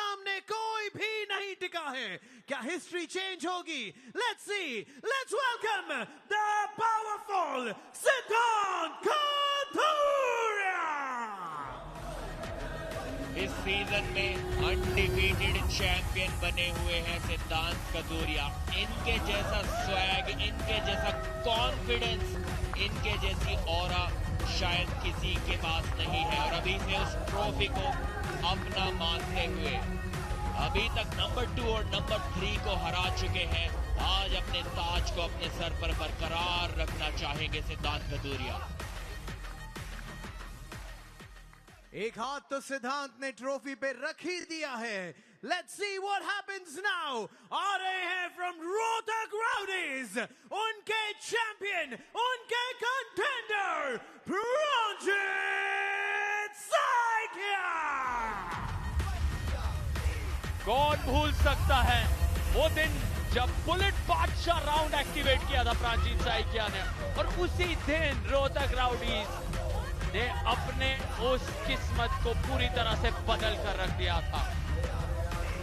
सामने कोई भी नहीं टिका है। क्या हिस्ट्री चेंज होगी? Let's see, let's welcome the powerful सिद्धांत कथुरिया। इस सीजन में अनडिफीटेड चैंपियन बने हुए हैं सिद्धांत कथुरिया। इनके जैसा स्वैग, इनके जैसा कॉन्फिडेंस, इनके जैसी ऑरा शायद किसी के पास नहीं है। और अभी से उस ट्रॉफी को अपना मानते हुए अभी तक नंबर 2 और नंबर 3 को हरा चुके हैं। आज अपने ताज को अपने सर पर बरकरार रखना चाहेंगे सिद्धांत कथुरिया। एक हाथ तो सिद्धांत ने ट्रॉफी पे रख ही दिया है। Let's see what happens now. आ रहे हैं फ्रॉम रोहतक राउडीज, उनके चैंपियन, उनके कंटेंडर प्रंजीत साइकिया। कौन भूल सकता है वो दिन जब बुलेट बादशाह राउंड एक्टिवेट किया था प्रंजीत साइकिया ने, और उसी दिन रोहतक राउडीज ने अपने उस किस्मत को पूरी तरह से बदल कर रख दिया था।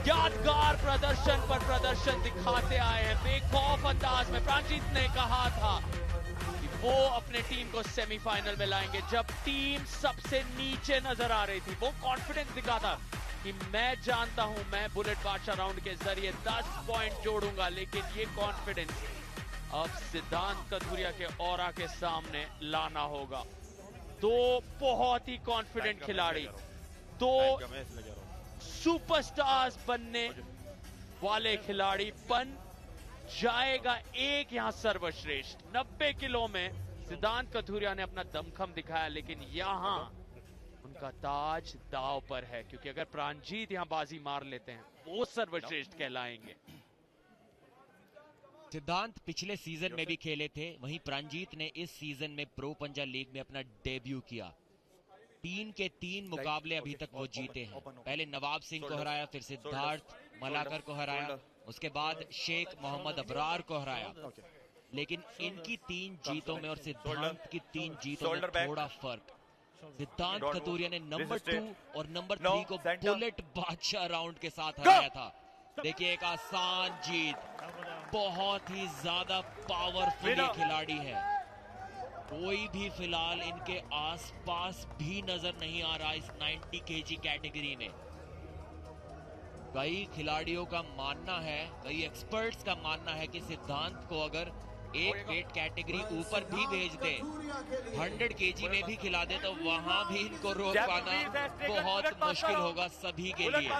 यादगार प्रदर्शन पर प्रदर्शन दिखाते आए हैं। बेखौफ अंदाज में प्रंजीत ने कहा था कि वो अपने टीम को सेमीफाइनल में लाएंगे। जब टीम सबसे नीचे नजर आ रही थी, वो कॉन्फिडेंस दिखा था कि मैं जानता हूं मैं बुलेट बादशाह राउंड के जरिए 10 पॉइंट जोड़ूंगा। लेकिन ये कॉन्फिडेंस अब सिद्धांत कथुरिया के ऑरा के सामने लाना होगा। दो बहुत ही कॉन्फिडेंट खिलाड़ी, दो सुपरस्टार्स बनने वाले खिलाड़ी। बन जाएगा एक यहां सर्वश्रेष्ठ। 90 किलो में सिद्धांत कथुरिया ने अपना दमखम दिखाया, लेकिन यहां उनका ताज दांव पर है, क्योंकि अगर प्रंजीत यहां बाजी मार लेते हैं वो सर्वश्रेष्ठ कहलाएंगे। सिद्धांत पिछले सीजन में भी खेले थे, वहीं प्रंजीत ने इस सीजन में प्रो पंजा लीग में अपना डेब्यू किया। 3 के 3 मुकाबले अभी तक वो जीते हैं। पहले नवाब सिंह को हराया, फिर सिद्धार्थ मलाकर को हराया, उसके बाद शेख मोहम्मद अबरार को हराया। लेकिन इनकी 3 जीतों में और सिद्धांत की 3 जीतों में थोड़ा फर्क। सिद्धांत कथुरिया ने नंबर 2 और नंबर 3 को बुलेट बादशाह राउंड के साथ हराया था। देखिए, एक आसान जीत, बहुत ही ज्यादा पावरफुल खिलाड़ी है। कोई भी फिलहाल इनके आसपास भी नजर नहीं आ रहा इस 90 kg कैटेगरी में। कई खिलाड़ियों का मानना है, कई एक्सपर्ट्स का मानना है कि सिद्धांत को अगर एक वेट कैटेगरी ऊपर भी भेज दे, 100 kg में भी खिला दे, तो वहां भी इनको रोक पाना बहुत मुश्किल होगा सभी के लिए।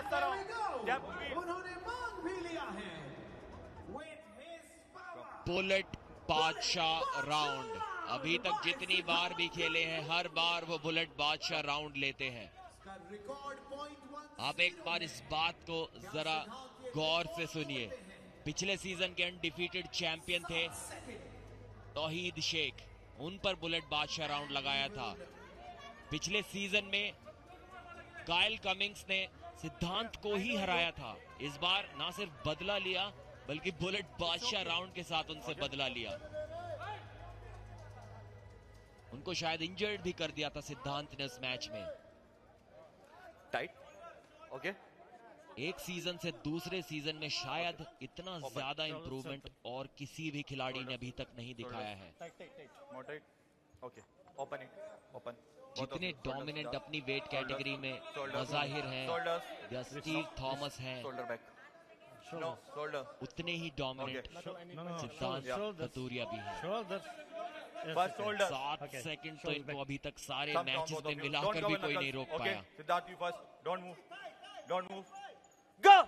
बुलेट बादशाह राउंड अभी तक जितनी बार भी खेले हैं, हर बार वो बुलेट बादशाह राउंड लेते हैं। आप एक बार इस बात को जरा गौर से सुनिए। पिछले सीजन के अनडिफीटेड चैंपियन थे तौहीद शेख, उन पर बुलेट बादशाह राउंड लगाया था। पिछले सीजन में काइल कमिंग्स ने सिद्धांत को ही हराया था। इस बार ना सिर्फ बदला लिया, बल्कि बुलेट बादशाह राउंड के साथ उनसे बदला लिया। उनको शायद इंजर्ड भी कर दिया था सिद्धांत ने उस मैच में। Tight okay. एक सीजन से दूसरे सीजन में शायद इतना ज्यादा इंप्रूवमेंट और किसी भी खिलाड़ी ने अभी तक नहीं दिखाया है। जितने डोमिनेंट अपनी वेट कैटेगरी में मज़ाहिर हैं या स्टीव थॉमस हैं, उतने ही डोमिनेंट सिद्धांत कथुरिया भी हैं। 7 सेकंड तो इनको अभी तक सारे मैचेस में मिलाकर भी कोई नहीं रोक पाया। गो!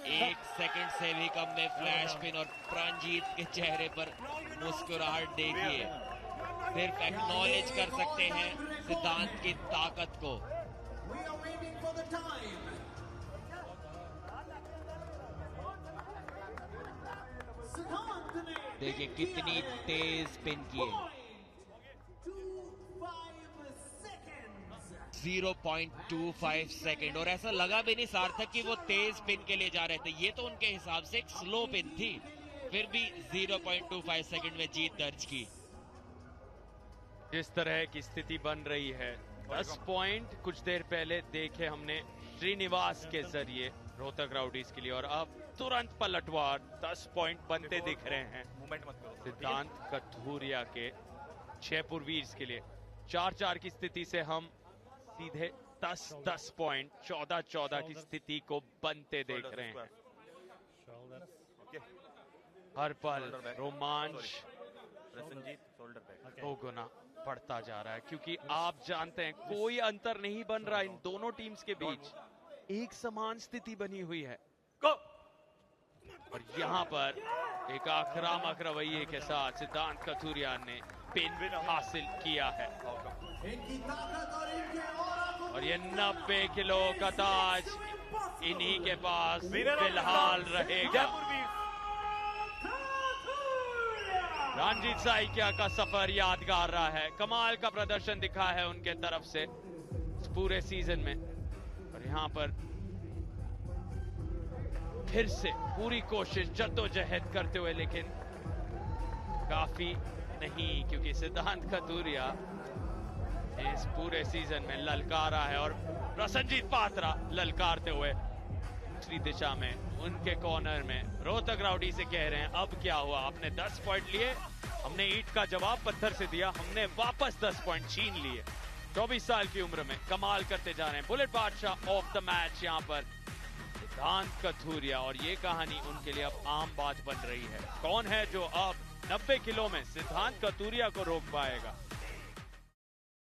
1 सेकंड से भी कम में फ्लैश पिन, और प्रंजीत के चेहरे पर मुस्कुराहट देखिए। सिर्फ एक्नॉलेज कर सकते हैं सिद्धांत की ताकत को। देखिए कितनी तेज स्पिन की है। 0.25 सेकंड, और ऐसा लगा भी नहीं सार्थक कि वो तेज स्पिन के लिए जा रहे थे। ये तो उनके हिसाब से एक स्लो पिन थी, फिर भी 0.25 सेकंड में जीत दर्ज की। जिस तरह की स्थिति बन रही है, 10 पॉइंट कुछ देर पहले देखे हमने श्रीनिवास के जरिए रोहतक राउडीज के लिए। और अब तुरंत पलटवार, 10 पॉइंट बनते दिख रहे हैं मूवमेंट मत करो। सिद्धांत कथूरिया के जयपुर वीर्स के लिए। 4-4 की स्थिति से हम सीधे 10-10 पॉइंट 14-14 की स्थिति को बनते देख रहे हैं। ओके, हर पल रोमांच रसनजीत शोल्डर बैक। 2 गुना बढ़ता जा रहा है, क्योंकि आप जानते हैं कोई अंतर नहीं बन रहा इन दोनों टीम्स के बीच, एक समान स्थिति बनी हुई है। गो। और यहाँ पर एक आक्रामक रवैये के साथ सिद्धांत कथूरिया ने पिन हासिल किया है। इनकी ताकत और इनके ऑरा को और ये 90 किलो का ताज इन्हीं के पास फिलहाल रहेगा। जयपुर वीर। रणजीत साइकिया का सफर यादगार रहा है, कमाल का प्रदर्शन दिखा है उनके तरफ से इस पूरे सीजन में। और यहाँ पर फिर से पूरी कोशिश जद्दोजहद करते हुए, लेकिन काफी नहीं, क्योंकि सिद्धांत कथूरिया इस पूरे सीजन में ललकारा है। और प्रसन्नजीत पात्रा ललकारते हुए दूसरी दिशा में उनके कॉर्नर में रोहतक राउडी से कह रहे हैं अब क्या हुआ, आपने 10 पॉइंट लिए, हमने ईंट का जवाब पत्थर से दिया, हमने वापस 10 पॉइंट छीन लिए। 24 साल की उम्र में कमाल करते जा रहे हैं। बुलेट बादशाह ऑफ द मैच यहाँ पर सिद्धांत कथूरिया। और ये कहानी उनके लिए अब आम बात बन रही है। कौन है जो अब 90 किलो में सिद्धांत कथूरिया को रोक पाएगा?